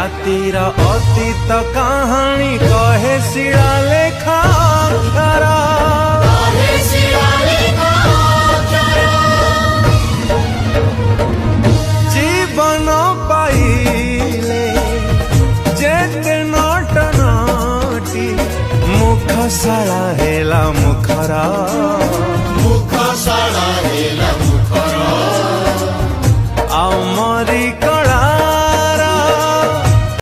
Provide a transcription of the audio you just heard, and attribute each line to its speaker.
Speaker 1: जातिर अतीत कहानी कहे शिला लेखा जीवन पाइले जेते नट नटी मुखशाला हेला मुखरा
Speaker 2: मुखशाला हेला मुखरा
Speaker 1: अमरिका